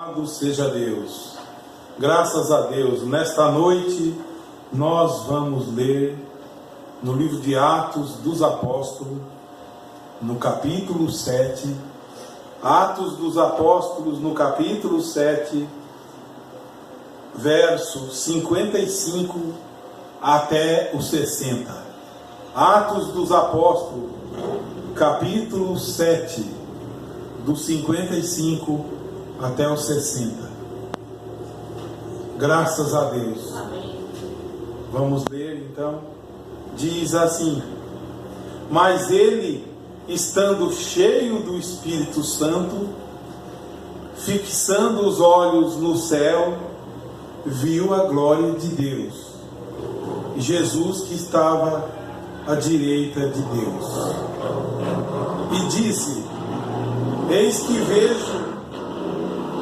Louvado seja Deus, graças a Deus. Nesta noite nós vamos ler no livro de Atos dos Apóstolos, no capítulo 7, Atos dos Apóstolos, no capítulo 7, verso 55 até o 60. Atos dos Apóstolos, capítulo 7, do 55 até os 60. Graças a Deus. Amém. Vamos ler então. Diz assim: mas ele, estando cheio do Espírito Santo, fixando os olhos no céu, viu a glória de Deus, e Jesus que estava à direita de Deus, e disse: eis que vejo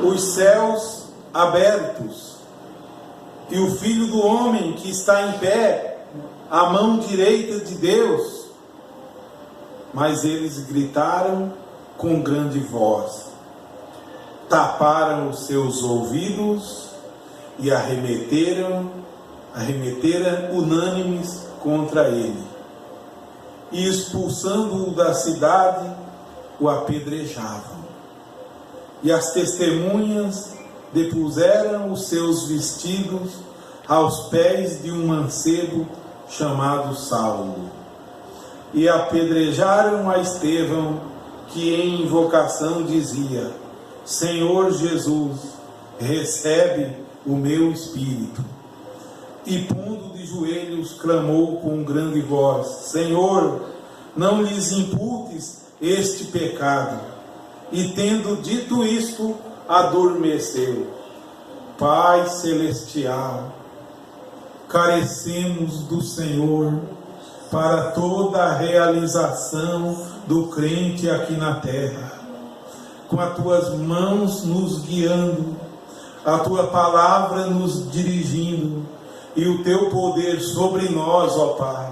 os céus abertos, e o Filho do Homem que está em pé, à mão direita de Deus. Mas eles gritaram com grande voz, taparam os seus ouvidos e arremeteram unânimes contra ele, e expulsando-o da cidade, o apedrejavam. E as testemunhas depuseram os seus vestidos aos pés de um mancebo chamado Saulo, e apedrejaram a Estevão, que em invocação dizia: Senhor Jesus, recebe o meu espírito. E pondo de joelhos, clamou com grande voz: Senhor, não lhes imputes este pecado. E tendo dito isto, adormeceu. Pai celestial, carecemos do Senhor para toda a realização do crente aqui na terra, com as tuas mãos nos guiando, a tua palavra nos dirigindo, e o teu poder sobre nós, ó Pai.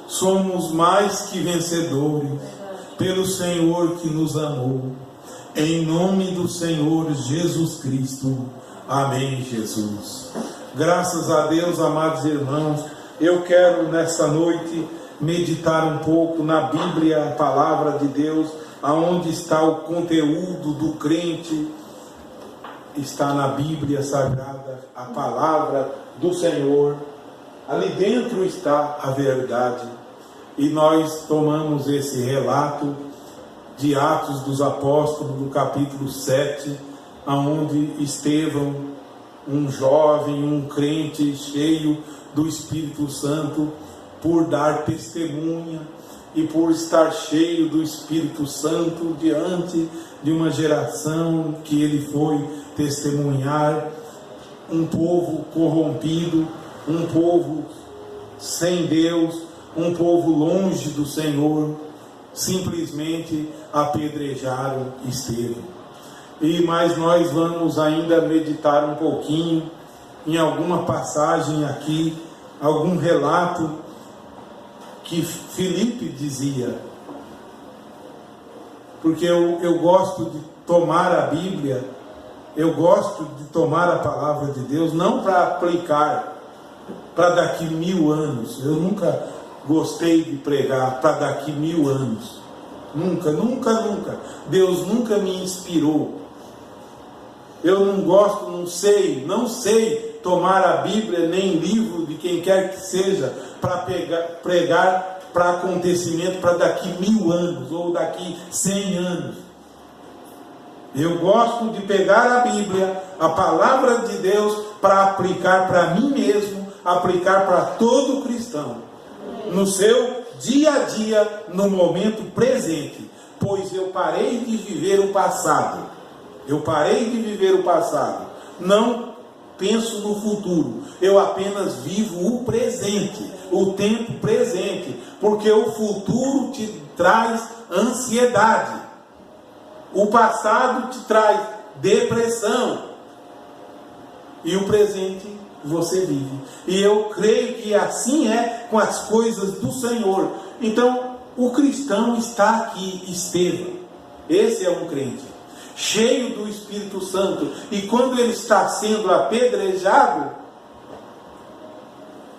Somos mais que vencedores pelo Senhor que nos amou. Em nome do Senhor Jesus Cristo. Amém, Jesus. Graças a Deus, amados irmãos. Eu quero nessa noite meditar um pouco na Bíblia, a palavra de Deus, aonde está o conteúdo do crente. Está na Bíblia Sagrada, a palavra do Senhor. Ali dentro está a verdade. E nós tomamos esse relato de Atos dos Apóstolos, do capítulo 7, aonde Estevão, um jovem, um crente cheio do Espírito Santo, por dar testemunha e por estar cheio do Espírito Santo diante de uma geração que ele foi testemunhar, um povo corrompido, um povo sem Deus, um povo longe do Senhor, simplesmente apedrejaram Estevão. Mas nós vamos ainda meditar um pouquinho em alguma passagem aqui, algum relato que Filipe dizia, porque eu gosto de tomar a Bíblia, eu gosto de tomar a palavra de Deus, não para aplicar para daqui 1000 anos. Eu nunca gostei de pregar para daqui 1000 anos. Nunca. Deus nunca me inspirou. Eu não gosto, não sei tomar a Bíblia, nem livro de quem quer que seja, para pregar para acontecimento para daqui 1000 anos, ou daqui 100 anos. Eu gosto de pegar a Bíblia, a palavra de Deus, para aplicar para mim mesmo, aplicar para todo cristão, no seu dia a dia, no momento presente, pois eu parei de viver o passado. Não penso no futuro, eu apenas vivo o presente, o tempo presente, porque o futuro te traz ansiedade, o passado te traz depressão, e o presente você vive. E eu creio que assim é com as coisas do Senhor. Então, o cristão está aqui, Estevão. Esse é um crente. cheio do Espírito Santo, e quando ele está sendo apedrejado,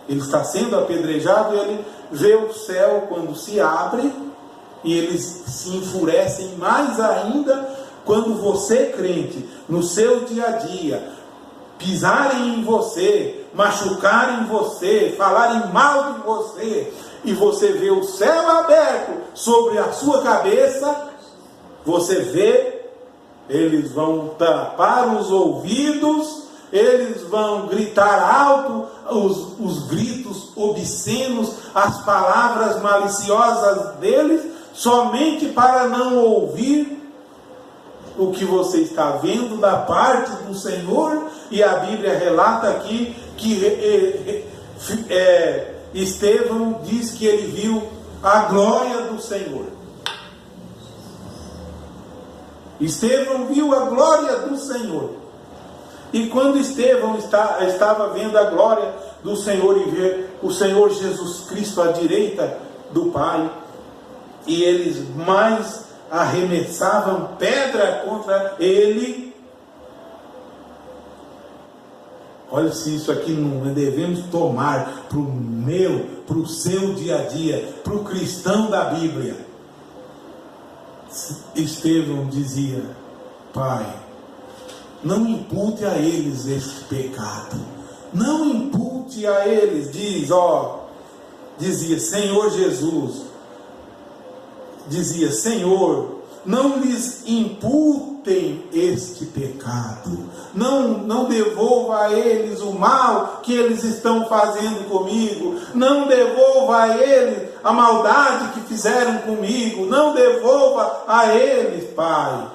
ele vê o céu quando se abre, e eles se enfurecem mais ainda quando você, crente, no seu dia a dia, pisarem em você, machucarem você, falarem mal de você, e você vê o céu aberto sobre a sua cabeça, você vê, eles vão tapar os ouvidos, eles vão gritar alto os gritos obscenos, as palavras maliciosas deles, somente para não ouvir o que você está vendo da parte do Senhor. E a Bíblia relata aqui que Estevão diz que ele viu a glória do Senhor. Estevão viu a glória do Senhor. E quando Estevão estava vendo a glória do Senhor e ver o Senhor Jesus Cristo à direita do Pai, e eles mais arremessavam pedra contra ele. Olha, se isso aqui não devemos tomar para o seu dia a dia, para o cristão da Bíblia. Estevão dizia: Pai, não impute a eles este pecado, não impute a eles, dizia Senhor Jesus, dizia: Senhor, não lhes imputem este pecado, não devolva a eles o mal que eles estão fazendo comigo, não devolva a eles a maldade que fizeram comigo, não devolva a eles, Pai.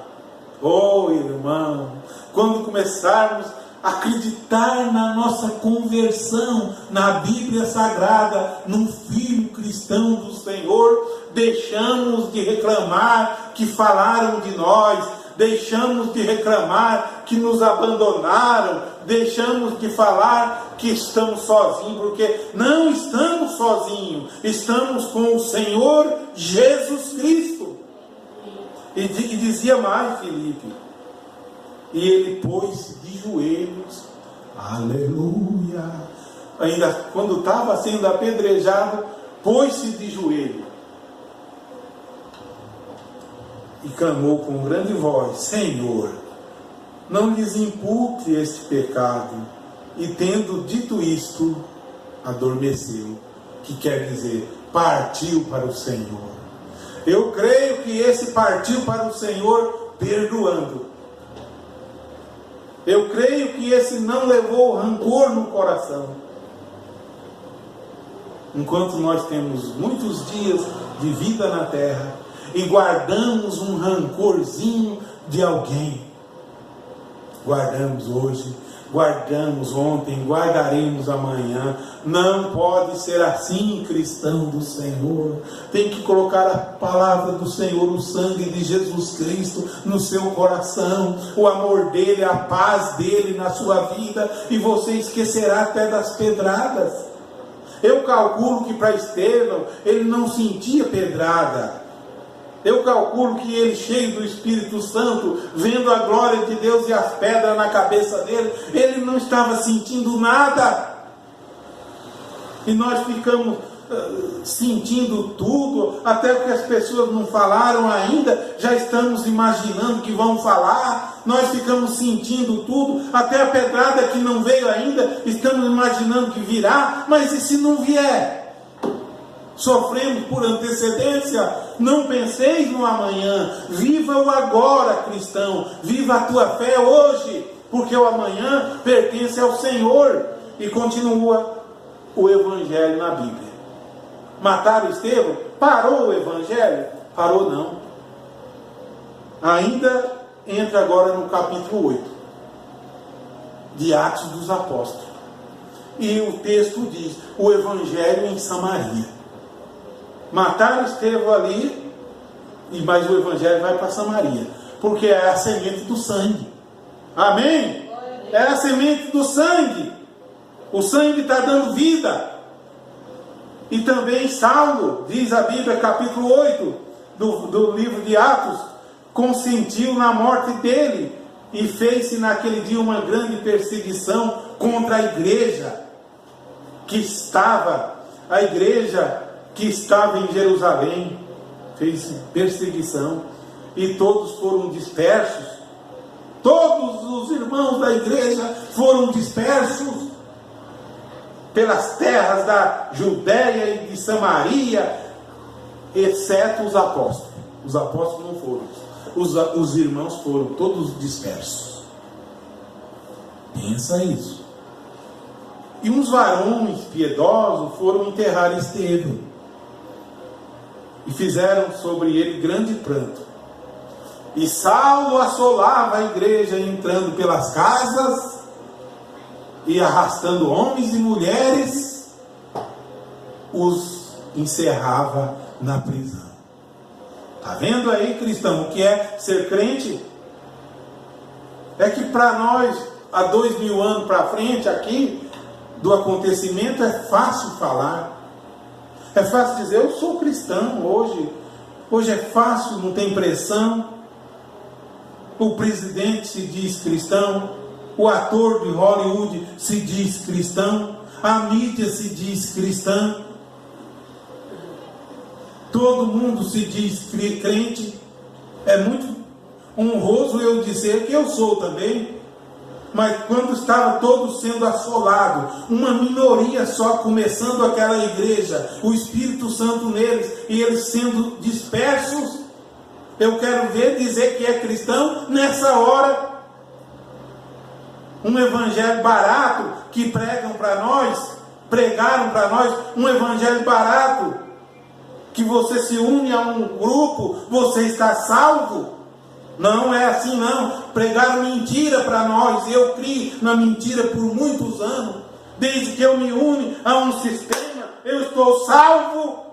Oh, irmão, quando começarmos a acreditar na nossa conversão, na Bíblia Sagrada, num filho cristão do Senhor, deixamos de reclamar que falaram de nós, deixamos de reclamar que nos abandonaram, deixamos de falar que estamos sozinhos, porque não estamos sozinhos, estamos com o Senhor Jesus Cristo. E dizia mais Filipe, e ele pôs-se de joelhos, aleluia, ainda quando estava sendo apedrejado, pôs-se de joelho e clamou com grande voz: Senhor, não lhes impute este pecado. E tendo dito isto, adormeceu, que quer dizer, partiu para o Senhor. Eu creio que esse partiu para o Senhor perdoando. Eu creio que esse não levou rancor no coração. Enquanto nós temos muitos dias de vida na terra e guardamos um rancorzinho de alguém, guardamos hoje, guardamos ontem, guardaremos amanhã. Não pode ser assim, cristão do Senhor. Tem que colocar a palavra do Senhor, o sangue de Jesus Cristo no seu coração, o amor dele, a paz dele na sua vida, e você esquecerá até das pedradas. Eu calculo que para Estevão ele não sentia pedrada. Eu calculo que ele, cheio do Espírito Santo, vendo a glória de Deus e as pedras na cabeça dele, ele não estava sentindo nada. E nós ficamos sentindo tudo, até o que as pessoas não falaram ainda, já estamos imaginando que vão falar. Nós ficamos sentindo tudo, até a pedrada que não veio ainda, estamos imaginando que virá. Mas e se não vier? Sofremos por antecedência. Não penseis no amanhã, viva o agora, cristão, viva a tua fé hoje, porque o amanhã pertence ao Senhor. E continua o Evangelho na Bíblia. Mataram Estevão? Parou o Evangelho? Parou não. Ainda entra agora no capítulo 8 de Atos dos Apóstolos, e o texto diz: o Evangelho em Samaria. Mataram Estevão ali, mas o Evangelho vai para Samaria, porque é a semente do sangue. Amém? É a semente do sangue. O sangue está dando vida. E também Saulo, diz a Bíblia, capítulo 8 do livro de Atos, consentiu na morte dele, e fez-se naquele dia uma grande perseguição contra a igreja que estava em Jerusalém. Fez perseguição, e todos foram dispersos. Todos os irmãos da igreja foram dispersos pelas terras da Judéia e de Samaria, exceto os apóstolos. Os apóstolos não foram. Os irmãos foram todos dispersos. Pensa isso. E uns varões piedosos foram enterrar Estevão, e fizeram sobre ele grande pranto. E Saulo assolava a igreja, entrando pelas casas e arrastando homens e mulheres, os encerrava na prisão. Está vendo aí, cristão, o que é ser crente? É que para nós, há 2000 anos para frente aqui, do acontecimento, é fácil falar. É fácil dizer, eu sou cristão hoje. Hoje é fácil, não tem pressão. O presidente se diz cristão. O ator de Hollywood se diz cristão. A mídia se diz cristã. Todo mundo se diz crente. É muito honroso eu dizer que eu sou também. Mas quando estava todos sendo assolados, uma minoria só começando aquela igreja, o Espírito Santo neles, e eles sendo dispersos, eu quero ver dizer que é cristão nessa hora. Um evangelho barato que pregaram para nós, um evangelho barato, que você se une a um grupo, você está salvo. Não é assim não. Pregaram mentira para nós. Eu criei na mentira por muitos anos. Desde que eu me uno a um sistema, eu estou salvo.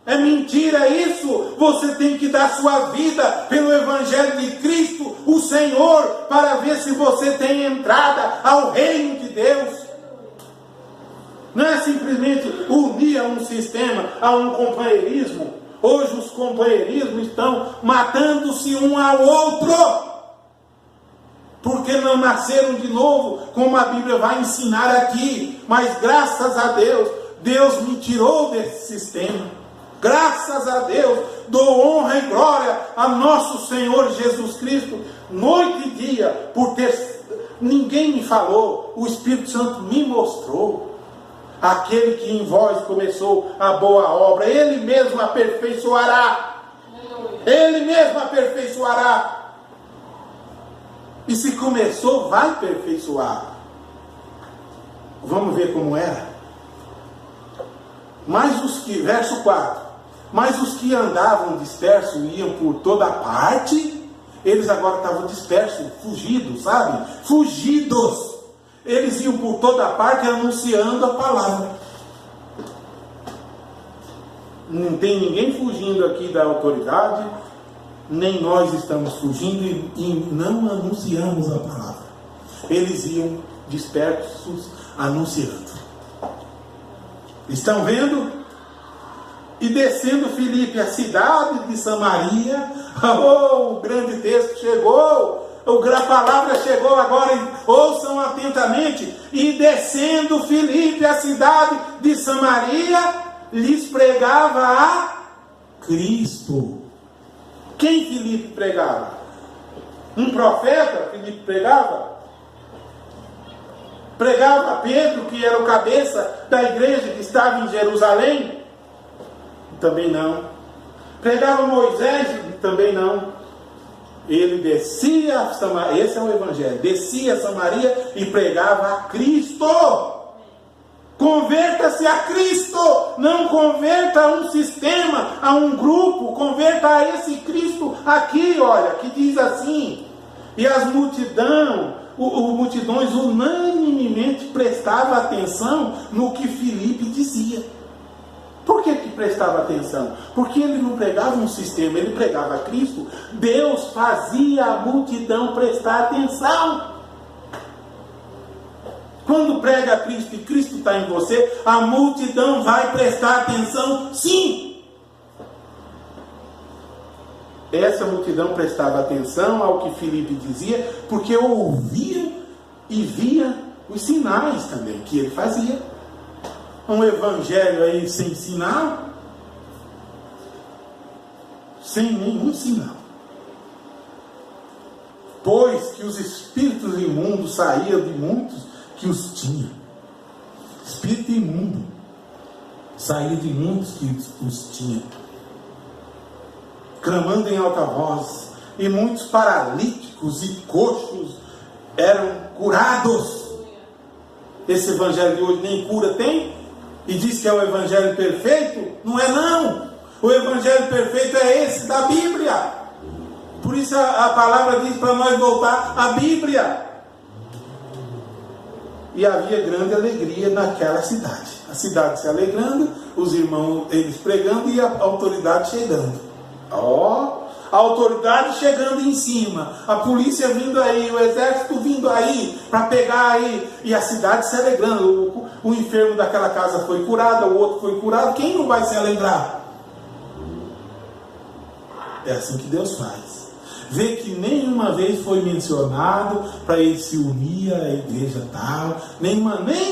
É mentira isso. Você tem que dar sua vida pelo Evangelho de Cristo, o Senhor, para ver se você tem entrada ao reino de Deus. Não é simplesmente unir a um sistema, a um companheirismo. Hoje os companheirismos estão matando-se um ao outro, porque não nasceram de novo, como a Bíblia vai ensinar aqui. Mas graças a Deus, Deus me tirou desse sistema. Graças a Deus, dou honra e glória a nosso Senhor Jesus Cristo, noite e dia, por ter... Ninguém me falou, o Espírito Santo me mostrou. Aquele que em vós começou a boa obra, Ele mesmo aperfeiçoará. Ele mesmo aperfeiçoará. E se começou, vai aperfeiçoar. Vamos ver como era. Verso 4. Mas os que andavam dispersos, iam por toda parte, eles agora estavam dispersos, fugidos, sabe? Fugidos. Eles iam por toda parte anunciando a palavra. Não tem ninguém fugindo aqui da autoridade, nem nós estamos fugindo e não anunciamos a palavra. Eles iam dispersos anunciando. Estão vendo? E descendo Filipe a cidade de Samaria, o grande texto chegou. A palavra chegou agora, ouçam atentamente. E descendo Filipe a cidade de Samaria, lhes pregava a Cristo. Quem Filipe pregava? Um profeta Filipe pregava? Pregava a Pedro, que era o cabeça da igreja que estava em Jerusalém? Também não. Pregava Moisés? Também não. Ele descia a Samaria, esse é o Evangelho, descia a Samaria e pregava a Cristo. Converta-se a Cristo, não converta a um sistema, a um grupo, converta a esse Cristo aqui, olha, que diz assim. E as multidões unanimemente prestavam atenção no que Filipe dizia. Por que prestava atenção? Porque ele não pregava um sistema, ele pregava a Cristo. Deus fazia a multidão prestar atenção. Quando prega a Cristo e Cristo está em você, a multidão vai prestar atenção, sim. essa multidão prestava atenção ao que Filipe dizia, porque ouvia e via os sinais também que ele fazia. Um evangelho aí sem sinal, sem nenhum sinal. Pois que os espíritos imundos saíam de muitos que os tinham. Espírito imundo saía de muitos que os tinham, clamando em alta voz, e muitos paralíticos e coxos eram curados. Esse evangelho de hoje nem cura tem, e diz que é o evangelho perfeito. Não é não. O evangelho perfeito é esse da Bíblia. Por isso a palavra diz para nós voltar à Bíblia. E havia grande alegria naquela cidade. A cidade se alegrando, os irmãos eles pregando e a autoridade chegando. A autoridade chegando em cima, a polícia vindo aí, o exército vindo aí para pegar aí, e a cidade se alegrando. O enfermo daquela casa foi curado, o outro foi curado. Quem não vai se alegrar? É assim que Deus faz. Vê que nenhuma vez foi mencionado para ele se unir à igreja tal. Nenhuma vez.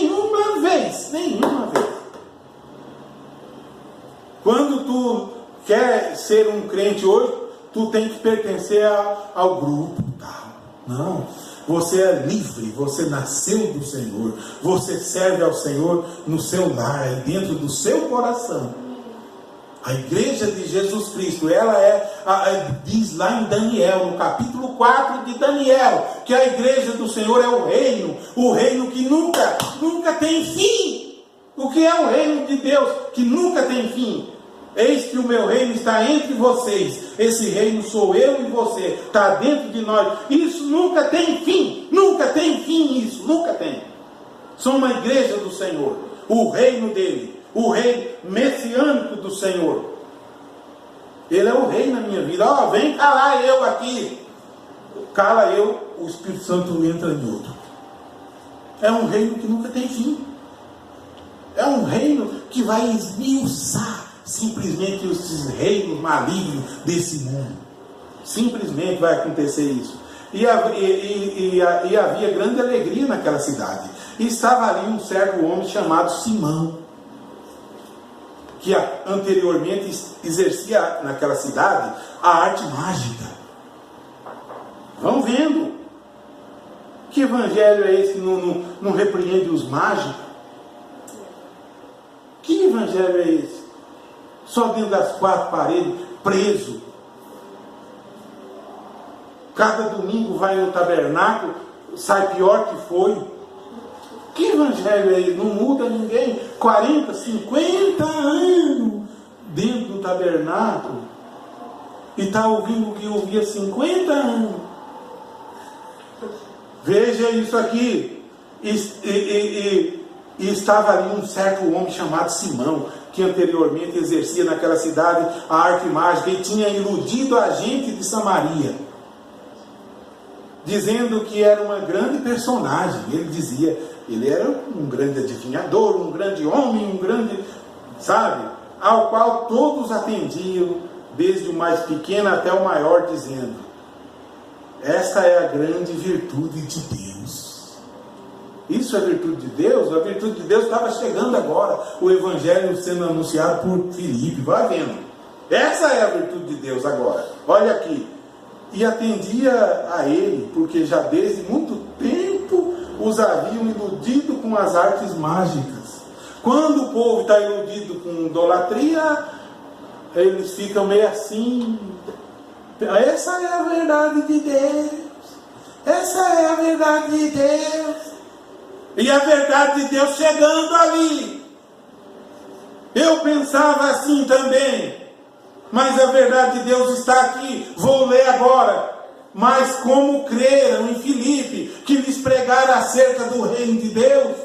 Quando tu quer ser um crente hoje, tu tem que pertencer ao grupo tal. Não. Você é livre, você nasceu do Senhor. Você serve ao Senhor no seu lar, dentro do seu coração. A igreja de Jesus Cristo, ela diz lá em Daniel, no capítulo 4 de Daniel, que a igreja do Senhor é o reino que nunca tem fim. O que é o reino de Deus que nunca tem fim? Eis que o meu reino está entre vocês. Esse reino sou eu e você, está dentro de nós. Isso nunca tem fim, isso, nunca tem. Sou uma igreja do Senhor, o reino dele. O rei messiânico do Senhor. Ele é o rei na minha vida. Vem calar eu aqui. Cala eu, o Espírito Santo entra em outro. É um reino que nunca tem fim. É um reino que vai esmiuçar simplesmente os reinos malignos desse mundo. Simplesmente vai acontecer isso. E havia grande alegria naquela cidade. E estava ali um certo homem chamado Simão, que anteriormente exercia naquela cidade a arte mágica. Vão vendo. Que evangelho é esse que não repreende os mágicos? Que evangelho é esse? Só dentro das quatro paredes, preso. Cada domingo vai no tabernáculo, sai pior que foi. Que evangelho é esse? Não muda ninguém. 40, 50 anos dentro do tabernáculo. E está ouvindo o que ouvia 50 anos. Veja isso aqui. E estava ali um certo homem chamado Simão, que anteriormente exercia naquela cidade a arte mágica e tinha iludido a gente de Samaria, dizendo que era uma grande personagem. Ele dizia, ele era um grande adivinhador, um grande homem, ao qual todos atendiam, desde o mais pequeno até o maior, dizendo: esta é a grande virtude de Deus. Isso é virtude de Deus? A virtude de Deus estava chegando agora, o evangelho sendo anunciado por Filipe. Vai vendo. Essa é a virtude de Deus agora. Olha aqui. E atendia a ele, porque já desde muito tempo os haviam iludido com as artes mágicas. Quando o povo está iludido com idolatria, eles ficam meio assim. Essa é a verdade de Deus. Essa é a verdade de Deus. E a verdade de Deus chegando ali. Eu pensava assim também. Mas a verdade de Deus está aqui. Vou ler agora. Mas como creram em Filipe, que lhes pregaram acerca do reino de Deus.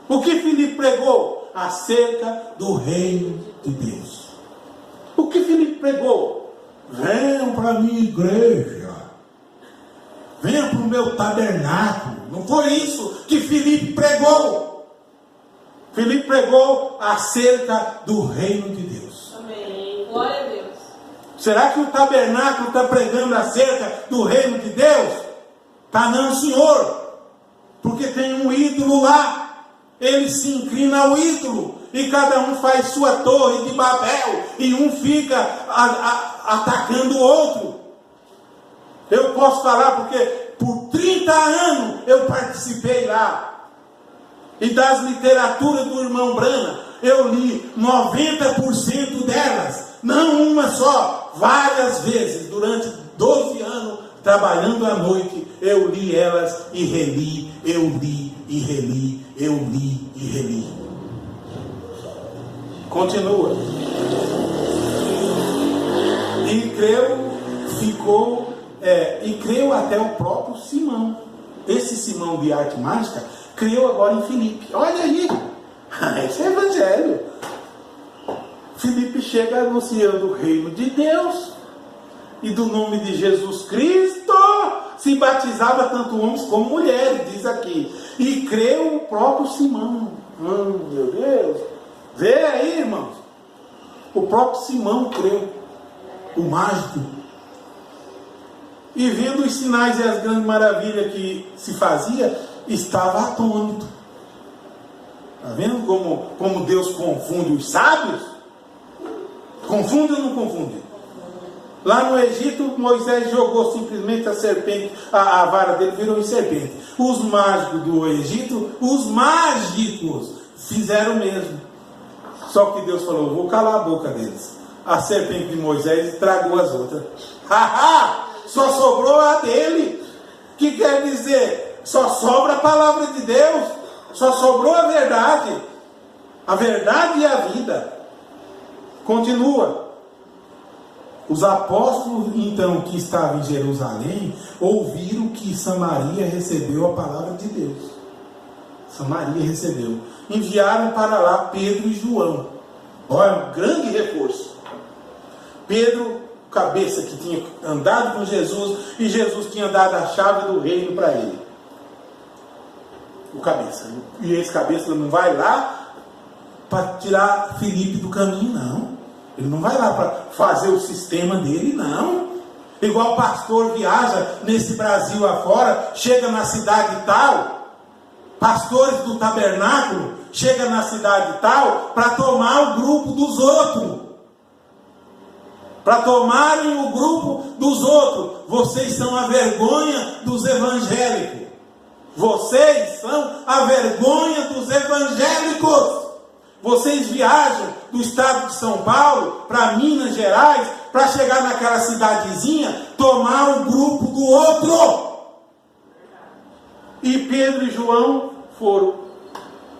O que Filipe pregou? Acerca do reino de Deus. O que Filipe pregou? Venham para a minha igreja. Venham para o meu tabernáculo. Não foi isso que Filipe pregou. Filipe pregou acerca do reino de Deus. Amém. Glória a Deus. Será que o tabernáculo está pregando acerca do reino de Deus? Está não, senhor. Porque tem um ídolo lá. Ele se inclina ao ídolo. E cada um faz sua torre de Babel. E um fica atacando o outro. Eu posso falar porque por 30 anos eu participei lá. E das literaturas do irmão Brana, eu li 90% delas. Não uma só, várias vezes, durante 12 anos, trabalhando à noite, eu li elas e reli, eu li e reli, eu li e reli. Continua. E creu até o próprio Simão. Esse Simão de arte mágica, creu agora em Filipe. Olha aí, esse é evangelho. Filipe chega anunciando o reino de Deus, e do nome de Jesus Cristo se batizava tanto homens como mulheres, diz aqui. E creu o próprio Simão. Meu Deus! Vê aí, irmãos. O próprio Simão creu, o mágico. E vendo os sinais e as grandes maravilhas que se fazia, estava atônito. Está vendo como Deus confunde os sábios? Confunde ou não confunde? Lá no Egito, Moisés jogou simplesmente a serpente, a vara dele virou em serpente. Os mágicos do Egito, os mágicos, fizeram o mesmo. Só que Deus falou, vou calar a boca deles. A serpente de Moisés estragou as outras. Só sobrou a dele. Que quer dizer? Só sobra a palavra de Deus. Só sobrou a verdade. A verdade e a vida. Continua. Os apóstolos, então, que estavam em Jerusalém, ouviram que Samaria recebeu a palavra de Deus. Samaria recebeu. Enviaram para lá Pedro e João. Olha, um grande reforço. Pedro, cabeça que tinha andado com Jesus, e Jesus tinha dado a chave do reino para ele. O cabeça. E esse cabeça não vai lá para tirar Filipe do caminho, não. Ele não vai lá para fazer o sistema dele, não. Igual o pastor viaja nesse Brasil afora, chega na cidade tal, pastores do tabernáculo, chega na cidade tal, para tomar o grupo dos outros. Para tomarem o grupo dos outros. Vocês são a vergonha dos evangélicos. Vocês são a vergonha dos evangélicos. Vocês viajam do estado de São Paulo para Minas Gerais para chegar naquela cidadezinha, tomar o grupo do outro. E Pedro e João foram.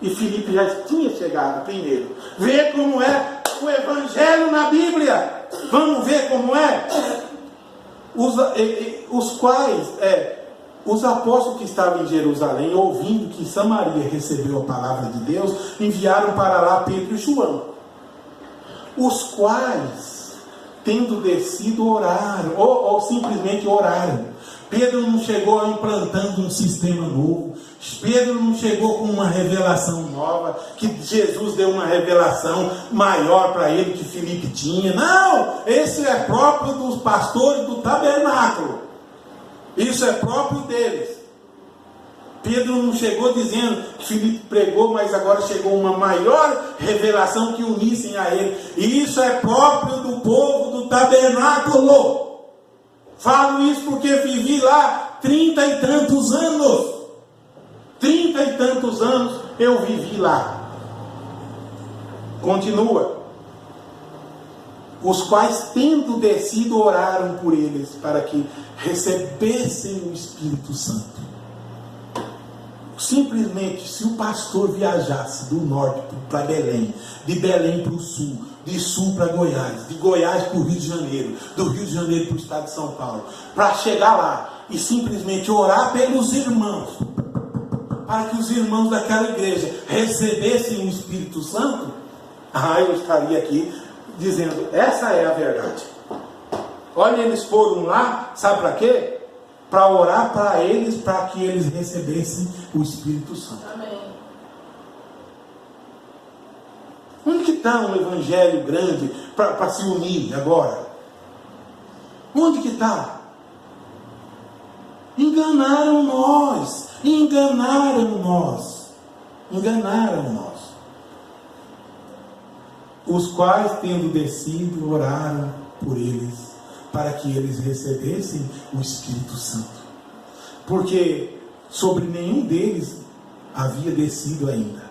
E Filipe já tinha chegado primeiro. Vê como é o evangelho na Bíblia. Vamos ver como é. Os apóstolos que estavam em Jerusalém, ouvindo que Samaria recebeu a palavra de Deus, enviaram para lá Pedro e João, os quais, tendo descido, oraram, ou simplesmente oraram. Pedro não chegou implantando um sistema novo. Pedro não chegou com uma revelação nova, que Jesus deu uma revelação maior para ele que Filipe tinha. Não, esse é próprio dos pastores do tabernáculo. Isso é próprio deles. Pedro não chegou dizendo que Filipe pregou, mas agora chegou uma maior revelação que unissem a ele. E isso é próprio do povo do tabernáculo. Falo isso porque vivi lá 30 e tantos anos. 30 e tantos anos eu vivi lá. Continua. Os quais, tendo descido, oraram por eles, para que recebessem o Espírito Santo. Simplesmente, se o pastor viajasse do norte para Belém, de Belém para o sul, de sul para Goiás, de Goiás para o Rio de Janeiro, do Rio de Janeiro para o estado de São Paulo, para chegar lá e simplesmente orar pelos irmãos, para que os irmãos daquela igreja recebessem o Espírito Santo, eu estaria aqui dizendo, essa é a verdade. Olha, eles foram lá, sabe para quê? Para orar para eles, para que eles recebessem o Espírito Santo. Amém. Onde que está um evangelho grande para se unir agora? Onde que está? Enganaram nós. Os quais, tendo descido, oraram por eles, para que eles recebessem o Espírito Santo. Porque sobre nenhum deles havia descido ainda.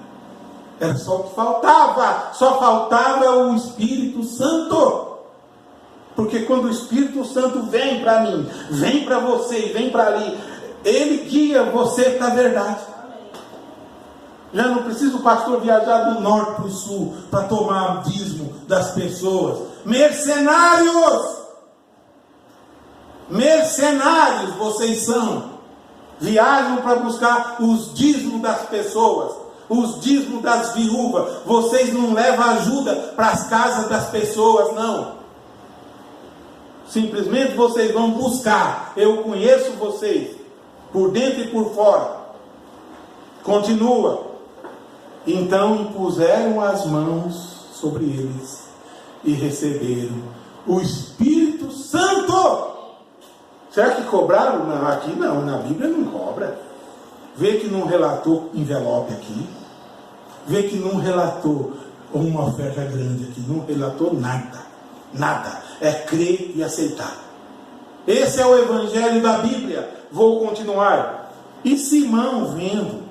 Era só o que faltava. Só faltava o Espírito Santo. Porque quando o Espírito Santo vem para mim, vem para você e vem para ali, ele guia você para a verdade. Já não precisa o pastor viajar do norte para o sul para tomar dízimo das pessoas. Mercenários vocês são. Viajam para buscar os dízimos das pessoas, os dízimos das viúvas. Vocês não levam ajuda para as casas das pessoas, não. Simplesmente vocês vão buscar. Eu conheço vocês, por dentro e por fora. Continua. Então impuseram as mãos sobre eles e receberam o Espírito Santo. Será que cobraram? Não, aqui não, na Bíblia não cobra. Vê que não relatou envelope aqui. Vê que não relatou uma oferta grande aqui. Não relatou nada. Nada. É crer e aceitar. Esse é o Evangelho da Bíblia. Vou continuar. E Simão, vendo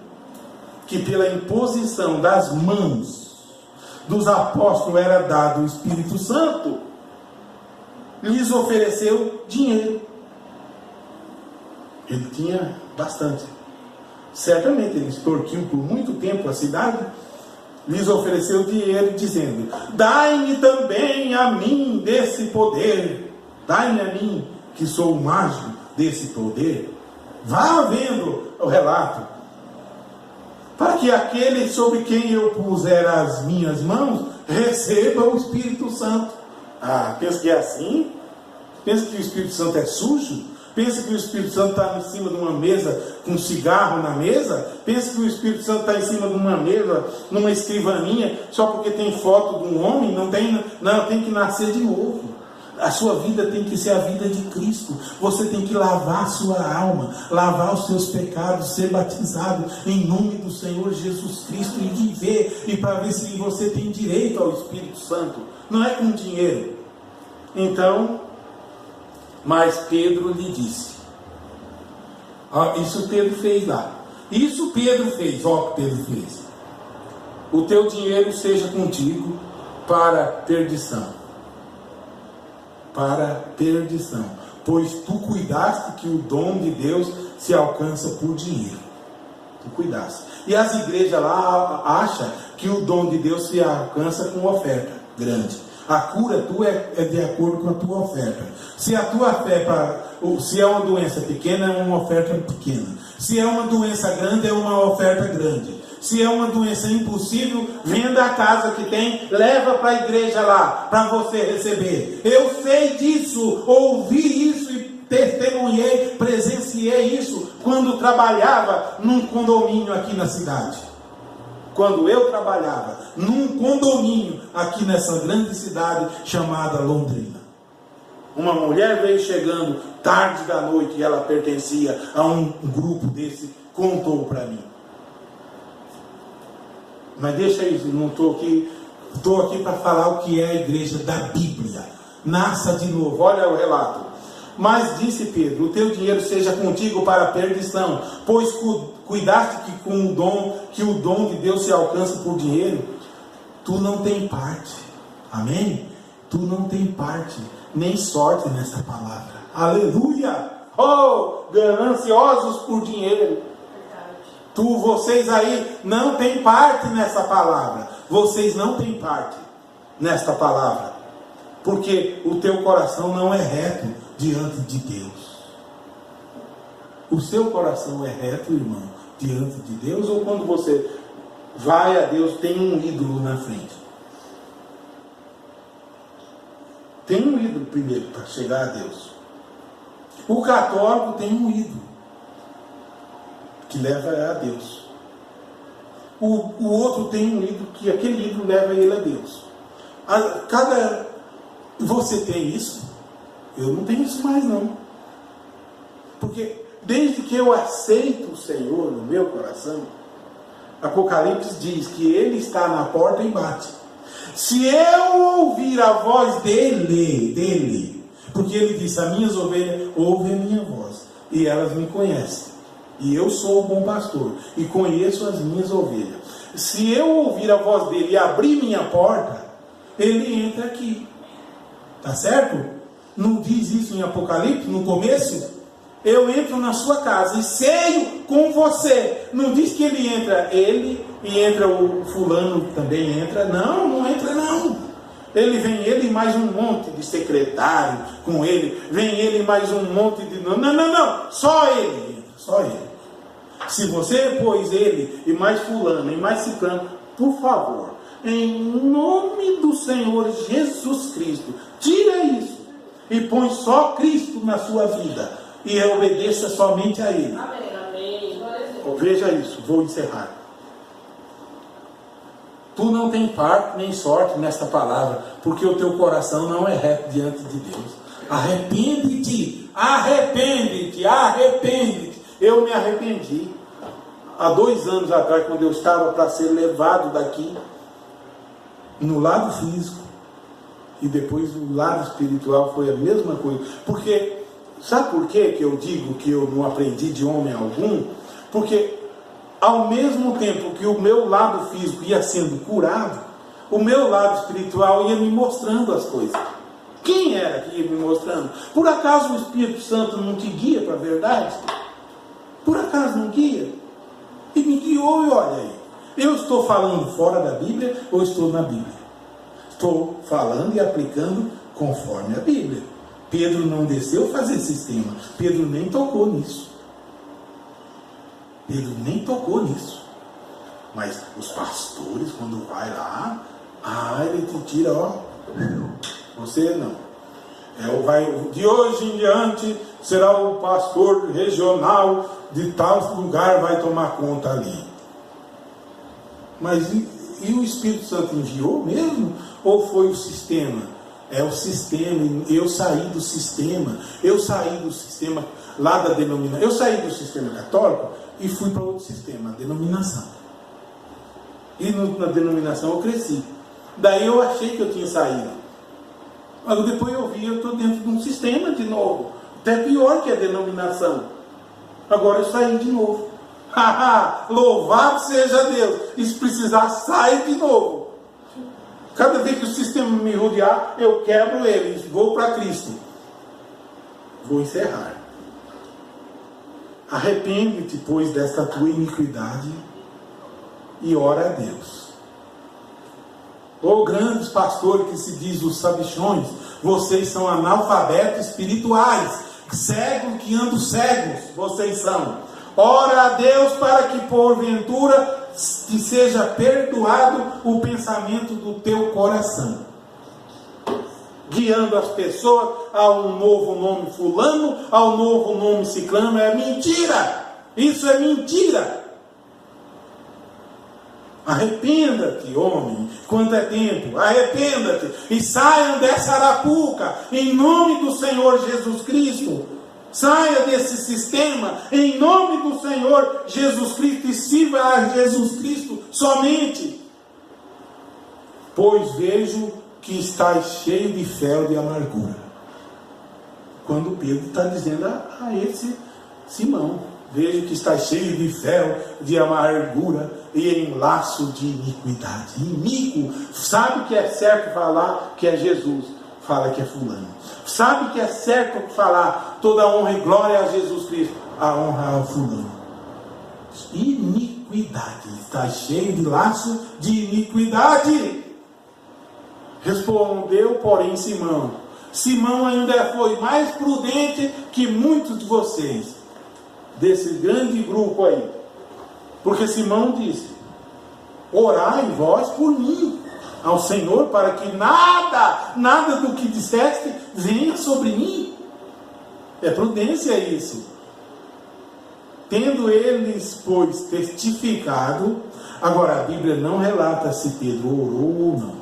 que pela imposição das mãos dos apóstolos era dado o Espírito Santo, lhes ofereceu dinheiro. Ele tinha bastante. Certamente ele extorquiu por muito tempo a cidade. Lhes ofereceu dinheiro, dizendo: dai-me também a mim desse poder. Dai-me a mim, que sou o mágico desse poder. Vá vendo o relato. Para que aquele sobre quem eu puser as minhas mãos receba o Espírito Santo. Ah, pensa que é assim? Pensa que o Espírito Santo é sujo? Pensa que o Espírito Santo está em cima de uma mesa com cigarro na mesa? Pensa que o Espírito Santo está em cima de uma mesa, numa escrivaninha, só porque tem foto de um homem? Não, tem que nascer de novo. A sua vida tem que ser a vida de Cristo. Você tem que lavar a sua alma, lavar os seus pecados, ser batizado em nome do Senhor Jesus Cristo e viver, e para ver se você tem direito ao Espírito Santo. Não é com dinheiro. Então, mas Pedro lhe disse, isso Pedro fez lá. Isso Pedro fez, ó, Pedro fez. O teu dinheiro seja contigo para perdição. Para perdição, pois tu cuidaste que o dom de Deus se alcança por dinheiro. Tu cuidaste. E as igrejas lá acham que o dom de Deus se alcança com oferta grande. A cura tua é de acordo com a tua oferta. Se a tua fé, se é uma doença pequena, é uma oferta pequena. Se é uma doença grande, é uma oferta grande. Se é uma doença impossível, venda a casa que tem, leva para a igreja lá, para você receber. Eu sei disso, ouvi isso e testemunhei, presenciei isso quando trabalhava num condomínio aqui na cidade. Quando eu trabalhava num condomínio aqui nessa grande cidade chamada Londrina. Uma mulher veio chegando tarde da noite e ela pertencia a um grupo desse, contou para mim. Mas deixa isso, não estou aqui para falar o que é a igreja da Bíblia. Nasça de novo, olha o relato. Mas disse Pedro: o teu dinheiro seja contigo para a perdição, pois cuidaste que o dom de Deus se alcança por dinheiro. Tu não tem parte, amém? Tu não tem parte, nem sorte nessa palavra. Aleluia! Oh, gananciosos por dinheiro. Vocês aí não têm parte nessa palavra. Vocês não têm parte nesta palavra. Porque o teu coração não é reto diante de Deus. O seu coração é reto, irmão, diante de Deus? Ou quando você vai a Deus, tem um ídolo na frente? Tem um ídolo primeiro para chegar a Deus. O católico tem um ídolo que leva a Deus. O outro tem um ídolo que aquele ídolo leva ele a Deus. Você tem isso? Eu não tenho isso mais não. Porque desde que eu aceito o Senhor no meu coração, Apocalipse diz que Ele está na porta e bate. Se eu ouvir a voz dele, porque Ele disse, as minhas ovelhas ouvem a minha voz, e elas me conhecem. E eu sou o bom pastor, e conheço as minhas ovelhas. Se eu ouvir a voz dele e abrir minha porta, Ele entra aqui. Tá certo? Não diz isso em Apocalipse, no começo? Eu entro na sua casa e ceio com você. Não diz que ele e entra o fulano também entra. Não, não entra não. Ele vem ele e mais um monte de secretário com ele. Vem ele e mais um monte de... Não. Só ele entra, só ele. Se você pôs ele e mais fulano e mais ciclano, por favor, em nome do Senhor Jesus Cristo, tira isso e põe só Cristo na sua vida. E obedeça somente a Ele. Amém. Veja isso, vou encerrar. Tu não tem parte nem sorte nesta palavra, porque o teu coração não é reto diante de Deus. Arrepende-te. Eu me arrependi. Há 2 anos atrás, quando eu estava para ser levado daqui, no lado físico, e depois o lado espiritual foi a mesma coisa. Porque... sabe por quê que eu digo que eu não aprendi de homem algum? Porque ao mesmo tempo que o meu lado físico ia sendo curado, o meu lado espiritual ia me mostrando as coisas. Quem era que ia me mostrando? Por acaso o Espírito Santo não te guia para a verdade? Por acaso não guia? E me guiou, e olha aí. Eu estou falando fora da Bíblia ou estou na Bíblia? Estou falando e aplicando conforme a Bíblia. Pedro não desceu fazer sistema. Pedro nem tocou nisso. Mas os pastores, quando vai lá, ele te tira, você não. De hoje em diante, será o pastor regional de tal lugar, vai tomar conta ali. Mas e o Espírito Santo enviou mesmo? Ou foi o sistema? É o sistema. Eu saí do sistema lá da denominação. Eu saí do sistema católico e fui para outro sistema, a denominação. E na denominação eu cresci. Daí eu achei que eu tinha saído. Mas depois eu vi, eu estou dentro de um sistema de novo. Até pior que a denominação. Agora eu saí de novo. Louvado seja Deus. E se precisar, sai de novo. Cada vez que o sistema me rodear, eu quebro ele, vou para Cristo. Vou encerrar. Arrepende-te, pois, desta tua iniquidade e ora a Deus. Ô grandes pastores que se diz os sabichões, vocês são analfabetos espirituais, cegos que andam cegos, vocês são. Ora a Deus para que porventura te seja perdoado o pensamento do teu coração, guiando as pessoas a um novo nome fulano, ao novo nome ciclano. É mentira, isso é mentira. Arrependa-te, homem, quanto é tempo, arrependa-te e saiam dessa arapuca, em nome do Senhor Jesus Cristo. Saia desse sistema, em nome do Senhor Jesus Cristo, e sirva a Jesus Cristo somente. Pois vejo que estás cheio de fel de amargura. Quando Pedro está dizendo a esse Simão, vejo que estás cheio de fel de amargura e em laço de iniquidade. Iníquo, sabe que é certo falar que é Jesus, fala que é fulano. Sabe que é certo falar toda honra e glória a Jesus Cristo, a honra ao fulano. Iniquidade, está cheio de laço de iniquidade. Respondeu, porém, Simão. Simão ainda foi mais prudente que muitos de vocês, desse grande grupo aí. Porque Simão disse: orai vós por mim ao Senhor, para que nada do que disseste venha sobre mim. É prudência isso. Tendo eles, pois, testificado, agora a Bíblia não relata se Pedro orou ou não.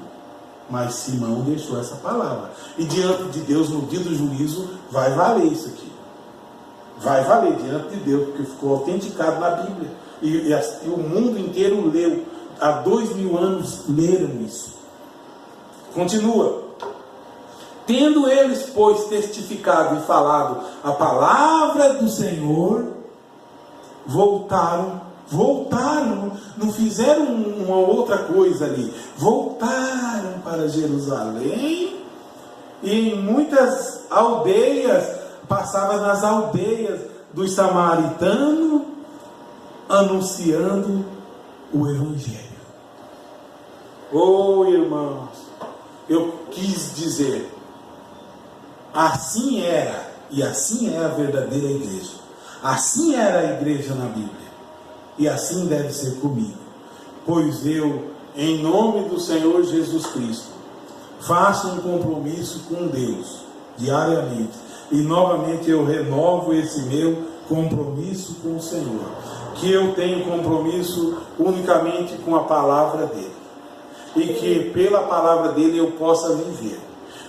Mas Simão deixou essa palavra. E diante de Deus, no dia do juízo, vai valer isso aqui. Vai valer diante de Deus, porque ficou autenticado na Bíblia. E o mundo inteiro leu. Há 2000 anos leram isso. Continua. Tendo eles, pois, testificado e falado a palavra do Senhor, voltaram, não fizeram uma outra coisa ali, voltaram para Jerusalém, e em muitas aldeias, passava nas aldeias dos samaritanos, anunciando o Evangelho. Oh, irmãos, eu quis dizer, assim era, e assim é a verdadeira igreja. Assim era a igreja na Bíblia. E assim deve ser comigo. Pois eu, em nome do Senhor Jesus Cristo, faço um compromisso com Deus, diariamente. E novamente eu renovo esse meu compromisso com o Senhor. Que eu tenho compromisso unicamente com a palavra dEle. E que pela palavra dEle eu possa viver.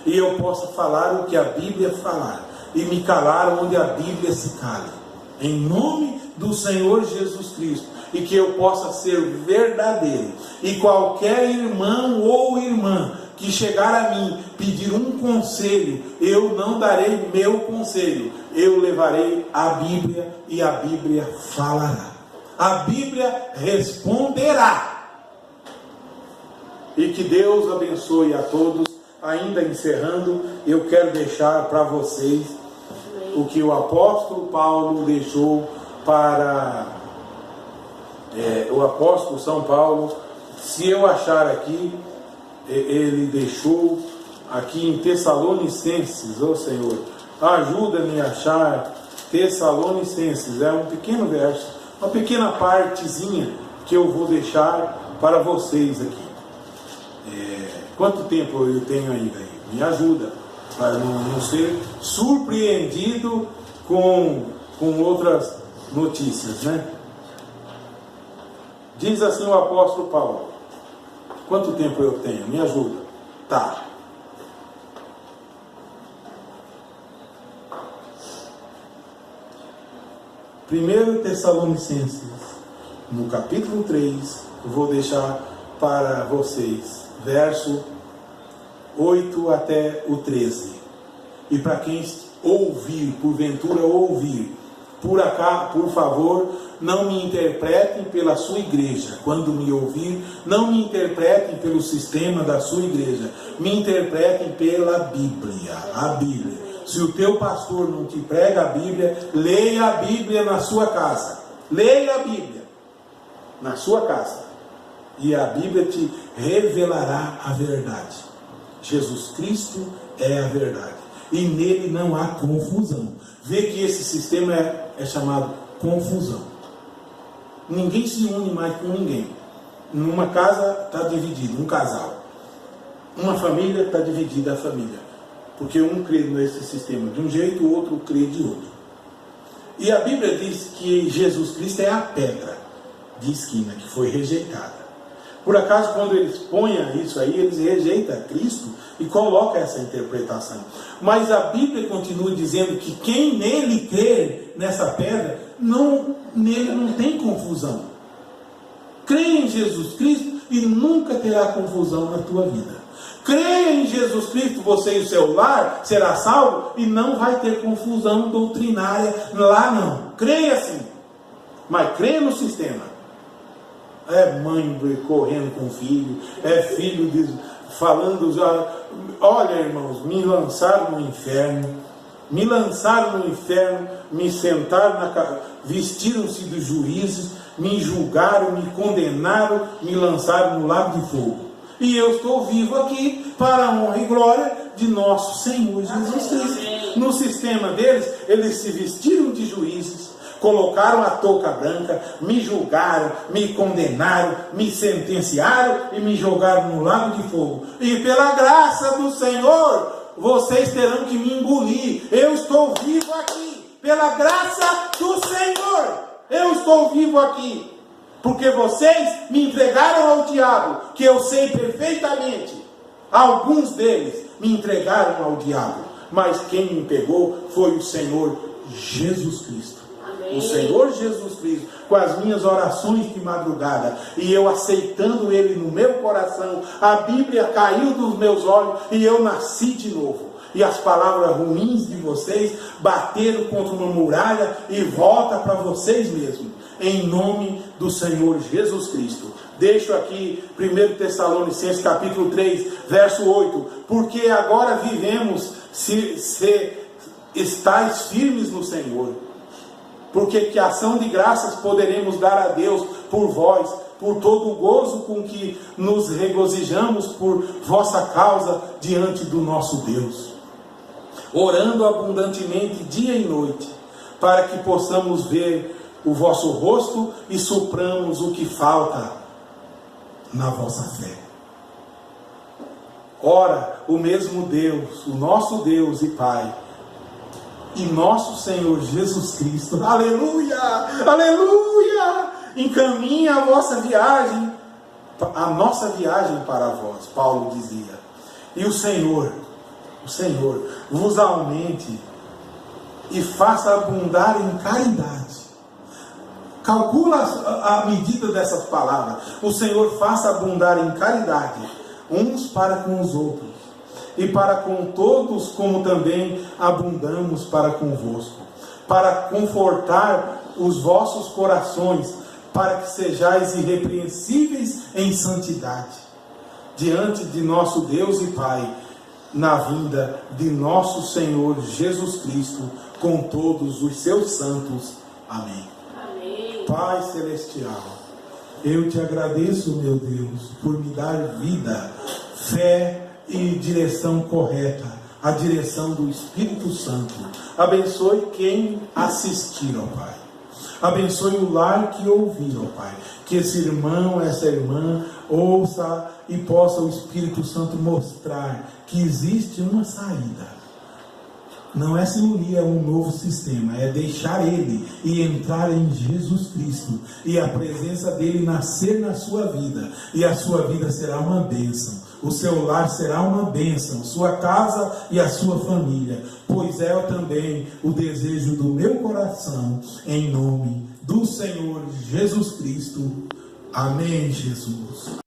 E eu possa falar o que a Bíblia falar. E me calar onde a Bíblia se cale. Em nome do Senhor Jesus Cristo. E que eu possa ser verdadeiro. E qualquer irmão ou irmã que chegar a mim pedir um conselho, eu não darei meu conselho. Eu levarei a Bíblia e a Bíblia falará. A Bíblia responderá. E que Deus abençoe a todos. Ainda encerrando, eu quero deixar para vocês o que o apóstolo Paulo deixou para o apóstolo São Paulo. Se eu achar aqui, ele deixou aqui em Tessalonicenses. Ó Senhor, ajuda-me a achar Tessalonicenses. É um pequeno verso, uma pequena partezinha que eu vou deixar para vocês aqui. Quanto tempo eu tenho ainda aí? Me ajuda para não ser surpreendido com outras notícias, né? Diz assim o apóstolo Paulo. Quanto tempo eu tenho? Me ajuda. Tá. Primeiro Tessalonicenses, no capítulo 3, eu vou deixar para vocês, verso 8 até o 13. E para quem ouvir, porventura ouvir, por favor, não me interpretem pela sua igreja. Quando me ouvir, não me interpretem pelo sistema da sua igreja. Me interpretem pela Bíblia, a Bíblia. Se o teu pastor não te prega a Bíblia, leia a Bíblia na sua casa. Leia a Bíblia na sua casa. E a Bíblia te revelará a verdade. Jesus Cristo é a verdade. E nele não há confusão. Vê que esse sistema é chamado confusão. Ninguém se une mais com ninguém. Numa casa está dividido, um casal. Uma família está dividida a família. Porque um crê nesse sistema de um jeito, o outro crê de outro. E a Bíblia diz que Jesus Cristo é a pedra de esquina que foi rejeitada. Por acaso, quando eles põem isso aí, eles rejeitam Cristo e colocam essa interpretação. Mas a Bíblia continua dizendo que quem nele crer, nessa pedra, nele não tem confusão. Creia em Jesus Cristo e nunca terá confusão na tua vida. Creia em Jesus Cristo, você e o seu lar será salvo e não vai ter confusão doutrinária lá não. Creia sim, mas creia no sistema. É mãe correndo com o filho, é filho falando já. Olha, irmãos, me lançaram no inferno, me sentaram vestiram-se dos juízes, me julgaram, me condenaram, me lançaram no lago de fogo. E eu estou vivo aqui para a honra e glória de nosso Senhor Jesus Cristo. No sistema deles, eles se vestiram de juízes, colocaram a touca branca, me julgaram, me condenaram, me sentenciaram e me jogaram no lago de fogo. E pela graça do Senhor, vocês terão que me engolir. Eu estou vivo aqui. Pela graça do Senhor, eu estou vivo aqui. Porque vocês me entregaram ao diabo, que eu sei perfeitamente Alguns deles me entregaram ao diabo, mas quem me pegou foi o Senhor Jesus Cristo. Amém. O Senhor Jesus Cristo, com as minhas orações de madrugada, e eu aceitando Ele no meu coração, a Bíblia caiu dos meus olhos e eu nasci de novo. E as palavras ruins de vocês bateram contra uma muralha e volta para vocês mesmos, em nome do Senhor Jesus Cristo. Deixo aqui 1 Tessalonicenses capítulo 3, verso 8. Porque agora vivemos se estáis firmes no Senhor. Porque que ação de graças poderemos dar a Deus por vós, por todo o gozo com que nos regozijamos por vossa causa diante do nosso Deus. Orando abundantemente dia e noite, para que possamos ver o vosso rosto e supramos o que falta na vossa fé. Ora, o mesmo Deus, o nosso Deus e Pai, e nosso Senhor Jesus Cristo, aleluia, aleluia, encaminha a vossa viagem, a nossa viagem para vós, Paulo dizia. E o Senhor vos aumente e faça abundar em caridade. Calcula a medida dessas palavras. O Senhor faça abundar em caridade, uns para com os outros, e para com todos, como também abundamos para convosco, para confortar os vossos corações, para que sejais irrepreensíveis em santidade, diante de nosso Deus e Pai, na vinda de nosso Senhor Jesus Cristo, com todos os seus santos. Amém. Amém. Pai Celestial, eu te agradeço, meu Deus, por me dar vida, fé e direção correta, a direção do Espírito Santo. Abençoe quem assistir, ó Pai. Abençoe o lar que ouvir, ó Pai. Que esse irmão, essa irmã, ouça e possa o Espírito Santo mostrar que existe uma saída. Não é se unir a um novo sistema, é deixar ele e entrar em Jesus Cristo, e a presença dele nascer na sua vida, e a sua vida será uma bênção. O seu lar será uma bênção, sua casa e a sua família, pois é também o desejo do meu coração, em nome do Senhor Jesus Cristo. Amém, Jesus.